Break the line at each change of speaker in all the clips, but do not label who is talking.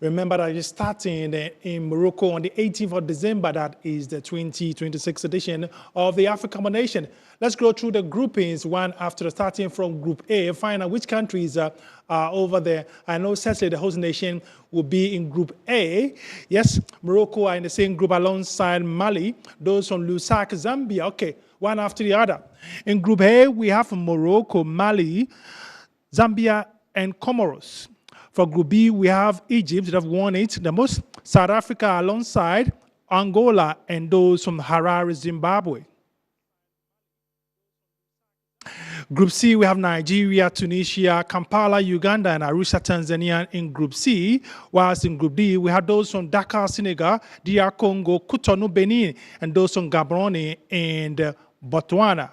Remember that it's starting in Morocco on the 18th of December. That is the 2026 edition of the African Cup of Nations. Let's go through the groupings one after, starting from Group A, find out which countries are over there. I know certainly the host nation will be in Group A. Yes, Morocco are in the same group alongside Mali, those from Lusaka, Zambia. Okay, one after the other. In Group A, we have Morocco, Mali, Zambia, and Comoros. For Group B, we have Egypt that have won it the most, South Africa alongside Angola, and those from Harare, Zimbabwe. Group C, we have Nigeria, Tunisia, Kampala, Uganda, and Arusha, Tanzania in Group C. Whilst in Group D, we have those from Dakar, Senegal, DR Congo, Cotonou, Benin, and those from Gaborone and Botswana.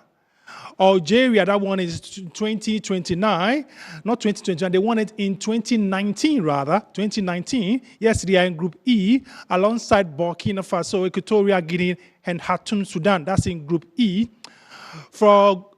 Algeria, that one is 2029, not 2021, they won it in 2019 rather, 2019. Yes, they are in Group E, alongside Burkina Faso, Equatorial Guinea, and Khartoum, Sudan. That's in Group E. For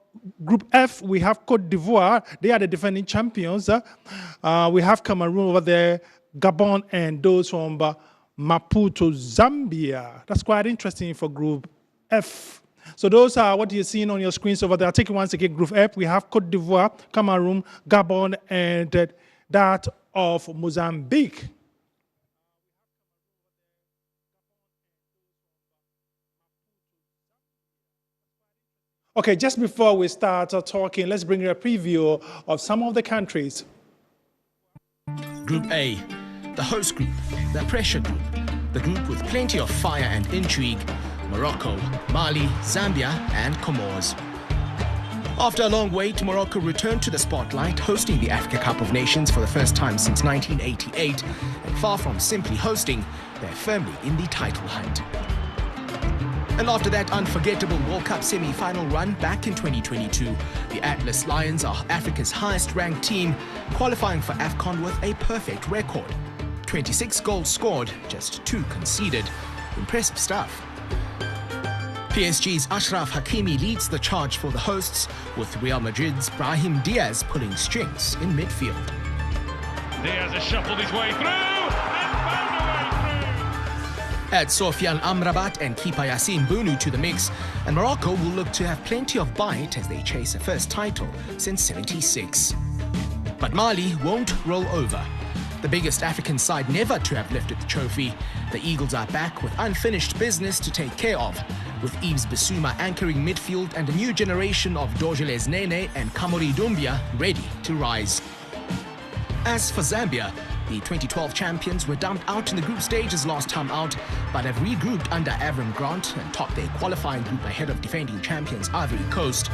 Group F, we have Cote d'Ivoire. They are the defending champions. We have Cameroon over there, Gabon, and those from Maputo, Zambia. That's quite interesting for Group F. So those are what you're seeing on your screens over there. I'll take it once again. Group F, we have Cote d'Ivoire, Cameroon, Gabon, and that of Mozambique. Okay, just before we start talking, let's bring you a preview of some of the countries.
Group A, the host group, the pressure group, the group with plenty of fire and intrigue. Morocco, Mali, Zambia, and Comoros. After a long wait, Morocco returned to the spotlight, hosting the Africa Cup of Nations for the first time since 1988, and far from simply hosting, they're firmly in the title hunt. And after that unforgettable World Cup semi-final run back in 2022, the Atlas Lions are Africa's highest-ranked team, qualifying for Afcon with a perfect record. 26 goals scored, just 2 conceded. Impressive stuff. PSG's Achraf Hakimi leads the charge for the hosts, with Real Madrid's Brahim Diaz pulling strings in midfield.
Diaz has shuffled his way through and found a way through.
Add Sofiane Amrabat and Kepa Yassin Bunu to the mix, and Morocco will look to have plenty of bite as they chase a first title since '76. But Mali won't roll over. The biggest African side never to have lifted the trophy, the Eagles are back with unfinished business to take care of, with Yves Bissouma anchoring midfield and a new generation of Dorgeles Nene and Kamori Doumbia ready to rise. As for Zambia, the 2012 champions were dumped out in the group stages last time out, but have regrouped under Avram Grant and topped their qualifying group ahead of defending champions Ivory Coast.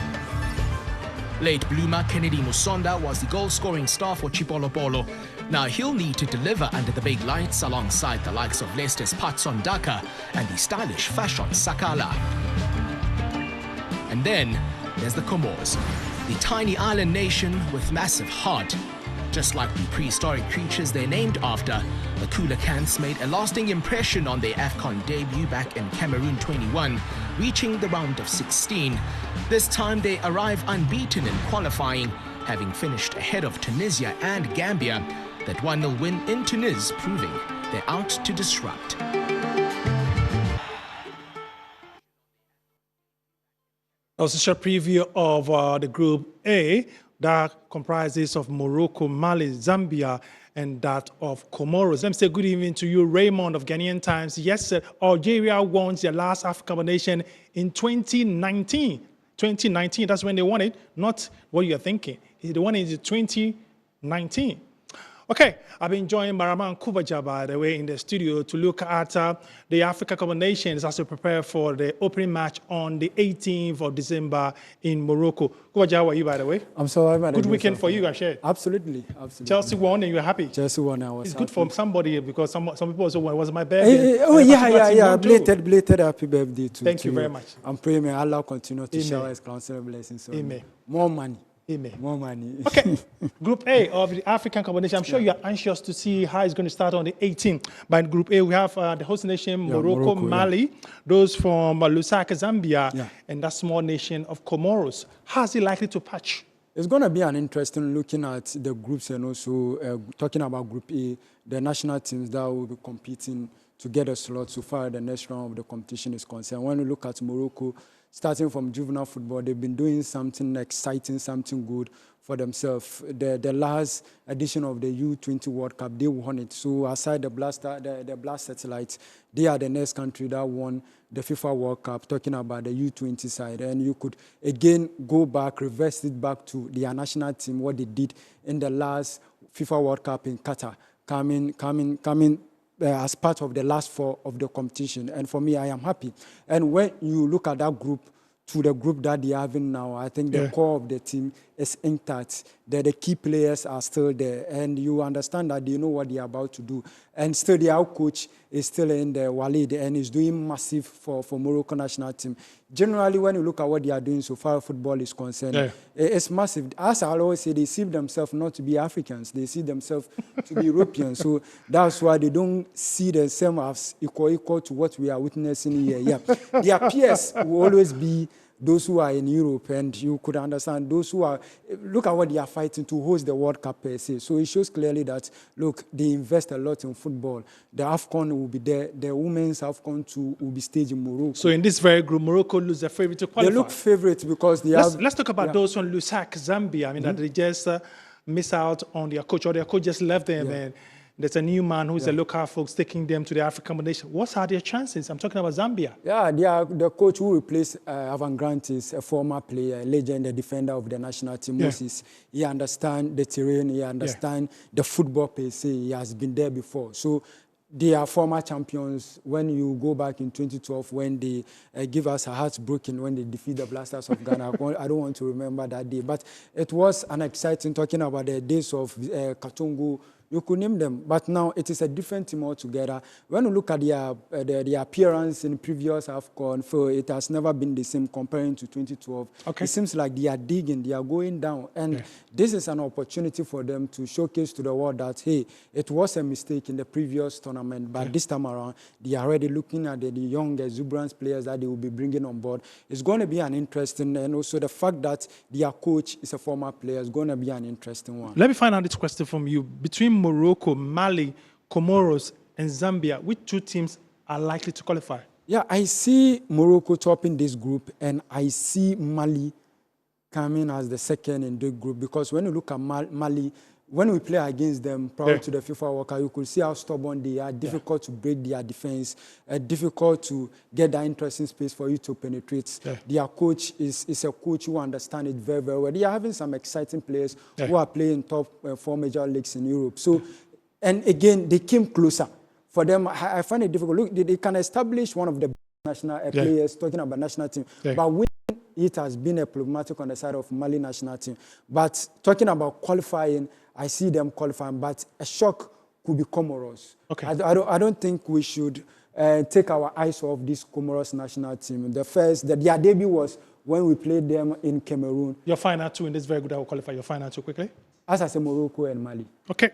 Late bloomer Kennedy Musonda was the goal-scoring star for Chipolopolo. Now he'll need to deliver under the big lights alongside the likes of Leicester's Patson Daka and the stylish Fashion Sakala. And then there's the Comoros, the tiny island nation with massive heart. Just like the prehistoric creatures they're named after, the Coelacanths made a lasting impression on their Afcon debut back in Cameroon 21, reaching the round of 16. This time they arrive unbeaten in qualifying, having finished ahead of Tunisia and Gambia. That 1-0 win in Tunis proving they're out to disrupt.
Also a preview of the Group A that comprises of Morocco, Mali, Zambia, and that of Comoros. Let me say good evening to you, Raymond of Ghanaian Times. Yes, sir, Algeria won their last African Cup of Nations in 2019. 2019, that's when they won it, not what you're thinking. They won it in 2019. Okay, I've been joined by Raman Kubaja, by the way, in the studio to look at the Africa Cup of Nations as we prepare for the opening match on the 18th of December in Morocco. Kubaja, how are you, by the way?
I'm so happy.
Good weekend for you, I shared.
Absolutely.
Chelsea won and you're happy?
Chelsea won, I was
It's
happy.
good for somebody because some people also won. It was my birthday.
Yeah. Belated happy birthday to
Thank you
you.
very much.
I'm praying may Allah continue to
Amen.
shower His counselor blessings. So
Amen.
More money.
Amen.
More money.
Okay, Group A of the African Cup of Nations. I'm sure you're anxious to see how it's going to start on the 18th. But in Group A, we have the host nation, Morocco, Mali, those from Lusaka, Zambia, and that small nation of Comoros. How's it likely to patch?
It's going to be an interesting looking at the groups and also talking about Group A, the national teams that will be competing to get a slot so far the next round of the competition is concerned. When you look at Morocco, starting from juvenile football, they've been doing something exciting, something good for themselves. The last edition of the U20 World Cup, they won it. So aside the Blast Satellites, they are the next country that won the FIFA World Cup, talking about the U20 side. And you could, again, go back, reverse it back to their national team, what they did in the last FIFA World Cup in Qatar, coming as part of the last four of the competition. And for me, I am happy. And when you look at that group, to the group that they are having now, I think the core of the team is intact. The key players are still there, and you understand that they know what they are about to do. And still, their coach is still in the Walid, and is doing massive for Morocco national team. Generally, when you look at what they are doing so far, football is concerned, it's massive. As I always say, they see themselves not to be Africans; they see themselves to be Europeans. So that's why they don't see themselves as equal to what we are witnessing here. Yeah, their peers will always be those who are in Europe, and you could understand those who are, look at what they are fighting to host the World Cup per se. So it shows clearly that, look, they invest a lot in football. The Afcon will be there, the women's Afcon too will be staged in Morocco.
So in this very group, Morocco lose their favorite to qualify.
They look favorite because they
Let's talk about those on Lusac, Zambia. I mean, that they just miss out on their coach, or their coach just left them, and there's a new man who's a local folks taking them to the African nation. What are their chances? I'm talking about Zambia.
Yeah, the coach who replaced Avan Grant is a former player, a legend, a defender of the national team, Moses. He understands the terrain, he understands the football per se. He has been there before. So they are former champions. When you go back in 2012, when they give us a heart broken, when they defeat the Blasters of Ghana, I don't want to remember that day. But it was an exciting, talking about the days of Katongo. You could name them, but now it is a different team altogether. When you look at their appearance in previous Afcon, so it has never been the same comparing to 2012. It seems like they are digging, they are going down, and this is an opportunity for them to showcase to the world that, hey, it was a mistake in the previous tournament, but this time around, they are already looking at the young exuberant players that they will be bringing on board. It's going to be an interesting, and also the fact that their coach is a former player is going to be an interesting one.
Let me find out this question from you. Between Morocco, Mali, Comoros, and Zambia, which two teams are likely to qualify?
Yeah, I see Morocco topping this group, and I see Mali coming as the second in the group, because when you look at Mali, when we play against them prior to the FIFA World Cup, you could see how stubborn they are, difficult to break their defense, difficult to get that interesting space for you to penetrate. Their coach is a coach who understands it very, very well. They are having some exciting players who are playing top 4 major leagues in Europe. So, and again, they came closer. For them, I find it difficult. Look, they can establish one of the national players, talking about national team, but winning it has been a problematic on the side of Mali national team. But talking about qualifying, I see them qualifying, but a shock could be Comoros. I don't think we should take our eyes off this Comoros national team. Their debut was when we played them in Cameroon.
Your final two in this very good, I will qualify your final two quickly.
As I say, Morocco and Mali.
Okay.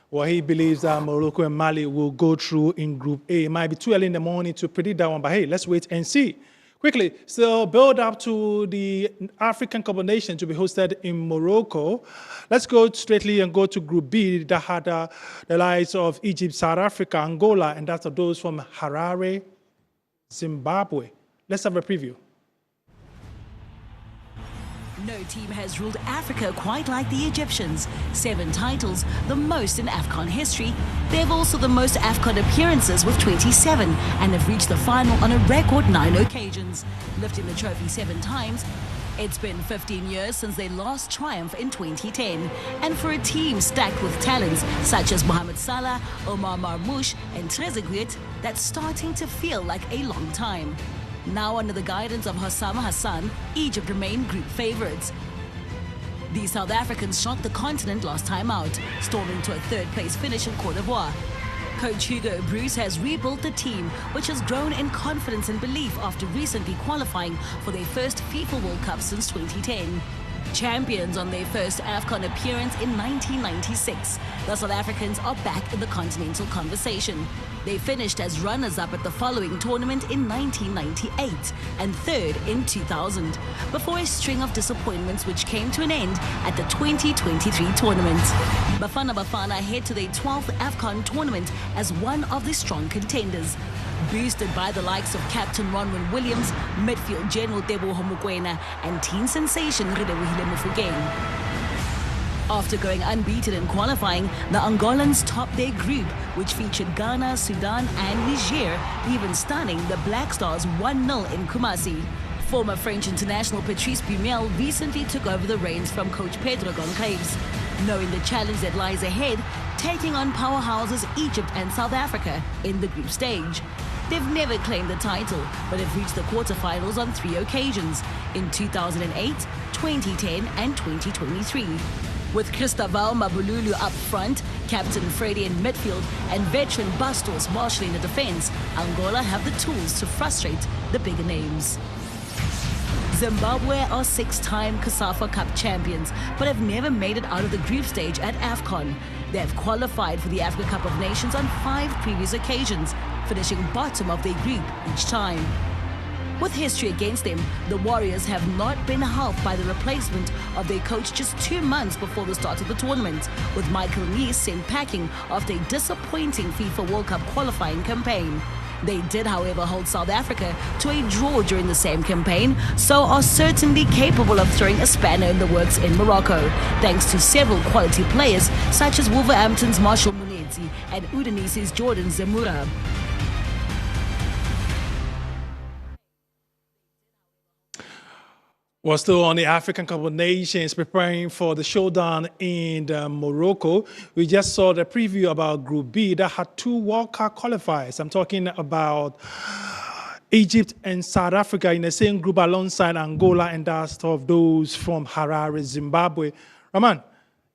Well, he believes that Morocco and Mali will go through in Group A. It might be too early in the morning to predict that one, but hey, let's wait and see. Quickly, so build up to the African Cup of Nations to be hosted in Morocco. Let's go straightly and go to Group B that had the likes of Egypt, South Africa, Angola, and that's those from Harare, Zimbabwe. Let's have a preview.
No team has ruled Africa quite like the Egyptians. 7 titles, the most in Afcon history. They have also the most Afcon appearances with 27 and have reached the final on a record 9 occasions, lifting the trophy 7 times. It's been 15 years since their last triumph in 2010. And for a team stacked with talents such as Mohamed Salah, Omar Marmoush and Trezeguet, that's starting to feel like a long time. Now under the guidance of Hossam Hassan, Egypt remain group favourites. The South Africans shocked the continent last time out, storming to a 3rd place finish in Cote d'Ivoire. Coach Hugo Bruce has rebuilt the team, which has grown in confidence and belief after recently qualifying for their first FIFA World Cup since 2010. Champions on their first Afcon appearance in 1996, the South Africans are back in the continental conversation. They finished as runners-up at the following tournament in 1998 and third in 2000, before a string of disappointments which came to an end at the 2023 tournament. Bafana Bafana head to their 12th Afcon tournament as one of the strong contenders, boosted by the likes of captain Ronwen Williams, midfield General Teboho Mokoena, and teen sensation Relebohile Mofokeng. After going unbeaten in qualifying, the Angolans topped their group, which featured Ghana, Sudan and Niger, even stunning the Black Stars 1-0 in Kumasi. Former French international Patrice Bumel recently took over the reins from coach Pedro Goncalves, knowing the challenge that lies ahead, taking on powerhouses Egypt and South Africa in the group stage. They've never claimed the title, but have reached the quarterfinals on 3 occasions, in 2008, 2010 and 2023. With Christabel Mabululu up front, captain Freddie in midfield, and veteran Bastos marshalling the defense, Angola have the tools to frustrate the bigger names. Zimbabwe are 6-time COSAFA Cup champions, but have never made it out of the group stage at Afcon. They have qualified for the Africa Cup of Nations on 5 previous occasions, finishing bottom of their group each time. With history against them, the Warriors have not been helped by the replacement of their coach just 2 months before the start of the tournament, with Michael Nies sent packing after a disappointing FIFA World Cup qualifying campaign. They did, however, hold South Africa to a draw during the same campaign, so are certainly capable of throwing a spanner in the works in Morocco, thanks to several quality players such as Wolverhampton's Marshall Munetsi and Udinese's Jordan Zemura.
We're still on the African Cup of Nations preparing for the showdown in Morocco. We just saw the preview about Group B that had 2 World Cup qualifiers. I'm talking about Egypt and South Africa in the same group alongside Angola and that's of those from Harare, Zimbabwe. Raman,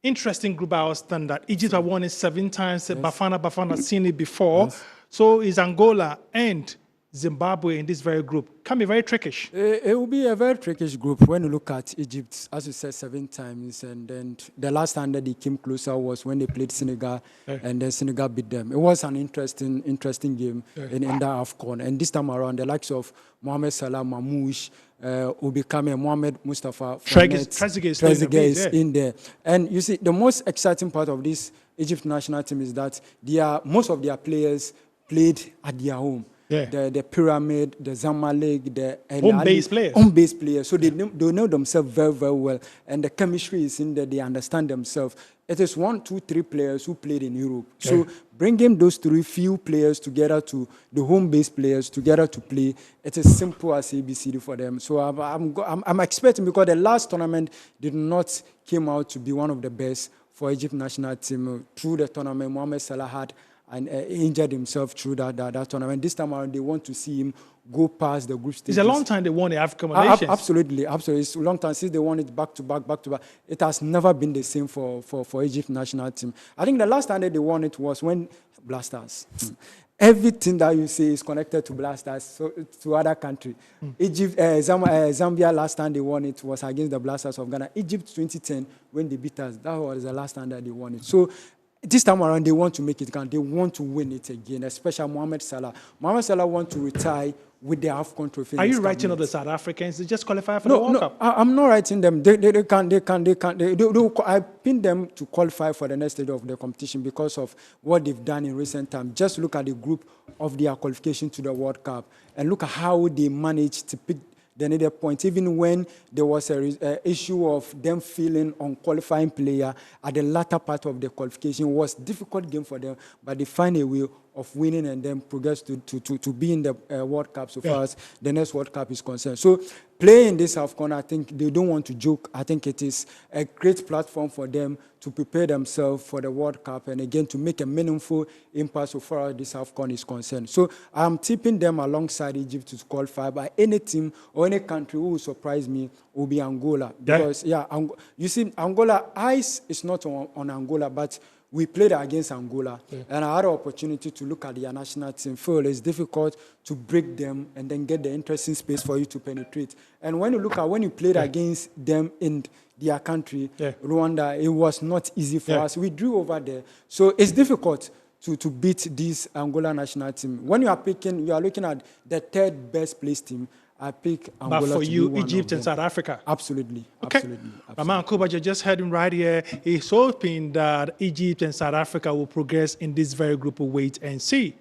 interesting group by our standard. Egypt have won it 7 times. Yes. Bafana seen it before. Yes. So is Angola and Zimbabwe in this very group. Can be very trickish.
It will be a very trickish group when you look at Egypt, as you said, 7 times. And then the last time that they came closer was when they played Senegal, and then Senegal beat them. It was an interesting game in that Afcon. And this time around, the likes of Mohamed Salah, Mamouche, Obikame, Mohamed Mustafa, Trezeguet is in there. And you see, the most exciting part of this Egypt national team is that most of their players played at their home. Yeah. The Pyramid, the Zamalek, the home-based players. So they know themselves very, very well. And the chemistry is in there. They understand themselves. It is 1, 2, 3 players who played in Europe. Yeah. So bringing those 3 few players together to the home-based players together to play, it is simple as ABCD for them. So I'm expecting, because the last tournament did not came out to be one of the best for Egypt national team. Through the tournament, Mohamed Salah had and injured himself through that tournament. This time around, they want to see him go past the group stage.
It's a long time they won the African Nations.
Absolutely. It's a long time since they won it back to back. It has never been the same for Egypt national team. I think the last time that they won it was when Blasters. Everything that you say is connected to Blasters, so to other country. Egypt, Zambia, last time they won it was against the Blasters of Ghana. Egypt 2010, when they beat us, that was the last time that they won it. So this time around, they want to make it count. They want to win it again, especially Mohamed Salah. Mohamed Salah wants to retire with the Afcon trophy.
Are you writing of the South Africans? They just qualify for the World Cup?
I'm not writing them. They can. I pin them to qualify for the next stage of the competition because of what they've done in recent times. Just look at the group of their qualification to the World Cup and look at how they managed to pick the needed points, even when there was an issue of them feeling unqualifying player at the latter part of the qualification. It was a difficult game for them, but they find a way of winning and then progress to be in the World Cup so far as the next World Cup is concerned. So playing this Afcon, I think they don't want to joke. I think it is a great platform for them to prepare themselves for the World Cup and again to make a meaningful impact so far as this Afcon is concerned. So I'm tipping them alongside Egypt to qualify, but any team or any country who will surprise me will be Angola. Because, you see, Angola, eyes is not on Angola, but we played against Angola, and I had an opportunity to look at their national team. Feel it's difficult to break them and then get the interesting space for you to penetrate. And when you played against them in their country, Rwanda, it was not easy for us. We drew over there. So it's difficult to beat this Angola national team. When you are looking at the third best placed team, I pick Angola.
But for
to
you,
be one
Egypt
of
and
them.
South Africa.
Absolutely.
Okay.
Absolutely.
Raman Kobaja just heard him right here. He's hoping that Egypt and South Africa will progress in this very group of wait and see.